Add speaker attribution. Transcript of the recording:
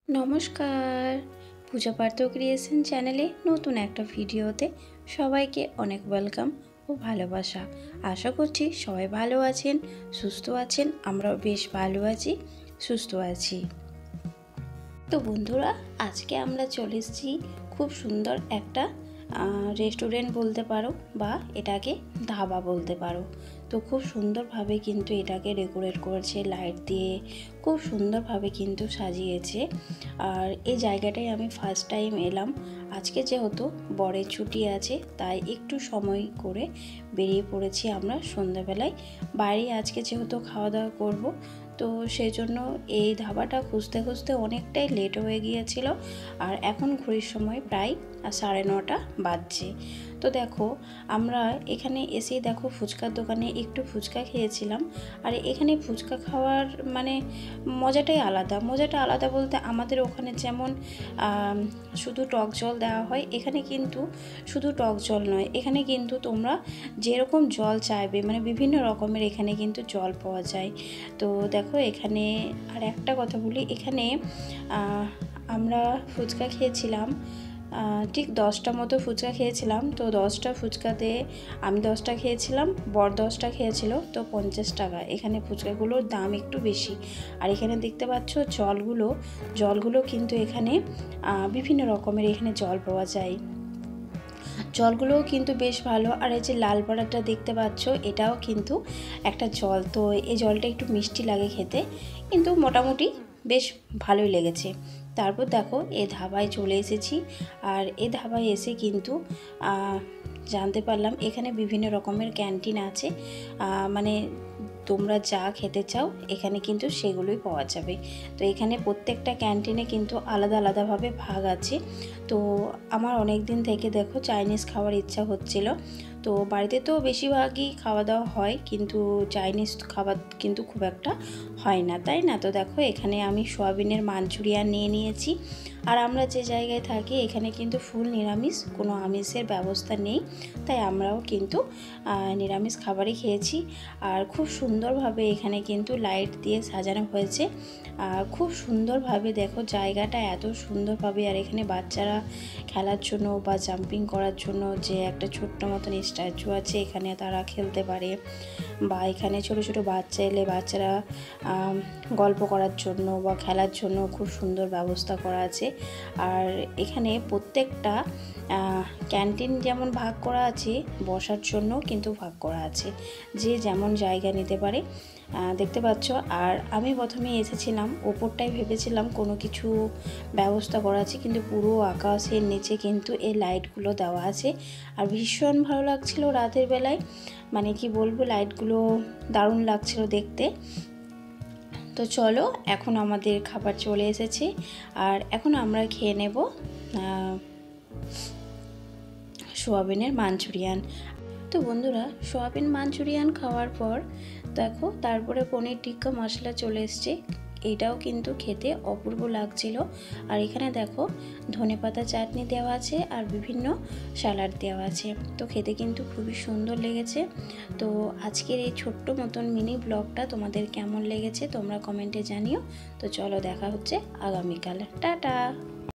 Speaker 1: নমস্কার, পূজা পার্থ ক্রিয়েশন চ্যানেলে নতুন একটা ভিডিওতে সবাইকে অনেক ওয়েলকাম ও ভালোবাসা। আশা করছি সবাই ভালো আছেন, সুস্থ আছেন। আমরাও বেশ ভালো আছি, সুস্থ আছি। তো বন্ধুরা, আজকে আমরা চলে এসেছি খুব সুন্দর একটা রেস্টুরেন্ট বলতে পারো, বা এটাকে ধাবা বলতে পারো। তো খুব সুন্দরভাবে কিন্তু এটাকে ডেকোরেট করেছে লাইট দিয়ে, খুব সুন্দরভাবে কিন্তু সাজিয়েছে। আর এই জায়গাটায় আমি ফার্স্ট টাইম এলাম। আজকে যেহেতু বরের ছুটি আছে, তাই একটু সময় করে বেরিয়ে পড়েছি আমরা সন্ধ্যাবেলায়। বাইরে আজকে যেহেতু খাওয়া দাওয়া করব, তো সেই জন্য এই ধাবাটা খুঁজতে খুঁজতে অনেকটাই লেট হয়ে গিয়েছিল। আর এখন ঘড়ির সময় প্রায় 9:30 বাজছে। তো দেখো, আমরা এখানে এসেই দেখো ফুচকার দোকানে একটু ফুচকা খেয়েছিলাম। আর এখানে ফুচকা খাওয়ার মানে মজাটা আলাদা বলতে, আমাদের ওখানে যেমন শুধু টক জল দেওয়া হয়, এখানে কিন্তু শুধু টক জল নয়, এখানে কিন্তু তোমরা যেরকম জল চাইবে মানে বিভিন্ন রকমের এখানে কিন্তু জল পাওয়া যায়। তো দেখো, এখানে আর একটা কথা বলি, এখানে আমরা ফুচকা খেয়েছিলাম ঠিক 10টা মতো ফুচকা খেয়েছিলাম। তো 10টা ফুচকাতে আমি 10টা খেয়েছিলাম, বর 10টা খেয়েছিল। তো 50 টাকা। এখানে ফুচকাগুলোর দাম একটু বেশি। আর এখানে দেখতে পাচ্ছ জলগুলো কিন্তু এখানে বিভিন্ন রকমের এখানে জল পাওয়া যায়। জলগুলোও কিন্তু বেশ ভালো। আর এই যে লাল পাড়াটা দেখতে পাচ্ছ, এটাও কিন্তু একটা জল। তো এই জলটা একটু মিষ্টি লাগে খেতে, কিন্তু মোটামুটি বেশ ভালোই লেগেছে। তারপর দেখো, এই ধাবায় চলে এসেছি। আর এই ধাবায় এসে কিন্তু জানতে পারলাম এখানে বিভিন্ন রকমের ক্যান্টিন আছে। মানে তোমরা যা খেতে চাও এখানে কিন্তু সেগুলোই পাওয়া যাবে। তো এখানে প্রত্যেকটা ক্যান্টিনে কিন্তু আলাদা আলাদাভাবে ভাগ আছে। তো আমার অনেক দিন থেকে দেখো চাইনিজ খাওয়ার ইচ্ছা হচ্ছিল। তো বাড়িতে তো বেশিরভাগই খাওয়া দাওয়া হয়, কিন্তু চাইনিজ খাবার কিন্তু খুব একটা হয় না, তাই না? তো দেখো, এখানে আমি সোয়াবিনের মাঞ্চুরিয়ান নিয়ে নিয়েছি। আর আমরা যে জায়গায় থাকি এখানে কিন্তু ফুল নিরামিষ, কোনো আমিষের ব্যবস্থা নেই, তাই আমরাও কিন্তু নিরামিষ খাবারই খেয়েছি। আর খুব সুন্দরভাবে এখানে কিন্তু লাইট দিয়ে সাজানো হয়েছে। খুব সুন্দরভাবে দেখো, জায়গাটা এত সুন্দরভাবে। আর এখানে বাচ্চারা খেলার জন্য বা জাম্পিং করার জন্য যে একটা ছোট্ট মতন স্ট্যাচু আছে, এখানে তারা খেলতে পারে। বা এখানে ছোট ছোট বাচ্চা এলে বাচ্চারা গল্প করার জন্য বা খেলার জন্য খুব সুন্দর ব্যবস্থা করা আছে। আর এখানে প্রত্যেকটা ক্যান্টিন যেমন ভাগ করা আছে, বসার জন্য কিন্তু ভাগ করা আছে, যে যেমন জায়গা নিতে পারে। দেখতে পাচ্ছ। আর আমি প্রথমে এসেছিলাম ওপরটাই, ভেবেছিলাম কোনো কিছু ব্যবস্থা করা আছে, কিন্তু পুরো আকাশের নিচে কিন্তু এই লাইটগুলো দেওয়া আছে। আর ভীষণ ভালো লাগছিল রাতের বেলায়, মানে কি বলবো, লাইটগুলো দারুণ লাগছিল দেখতে। তো চলো, এখন আমাদের খাবার চলে এসেছে। আর এখন আমরা খেয়ে নেব সোয়াবিনের মাঞ্চুরিয়ান। তো বন্ধুরা, সোয়াবিন মাঞ্চুরিয়ান খাওয়ার পর দেখো, তারপরে পনির টিক্কা মশলা চলে এসছে। এইটাও কিন্তু খেতে অপূর্ব লাগছিল। আর এখানে দেখো, ধনেপাতা চাটনি দেওয়া আছে আর বিভিন্ন স্যালাড দেওয়া আছে। তো খেতে কিন্তু খুবই সুন্দর লেগেছে। তো আজকের এই ছোট্ট মতন মিনি ব্লগটা তোমাদের কেমন লেগেছে তোমরা কমেন্টে জানিও। তো চলো, দেখা হচ্ছে আগামীকাল। টাটা।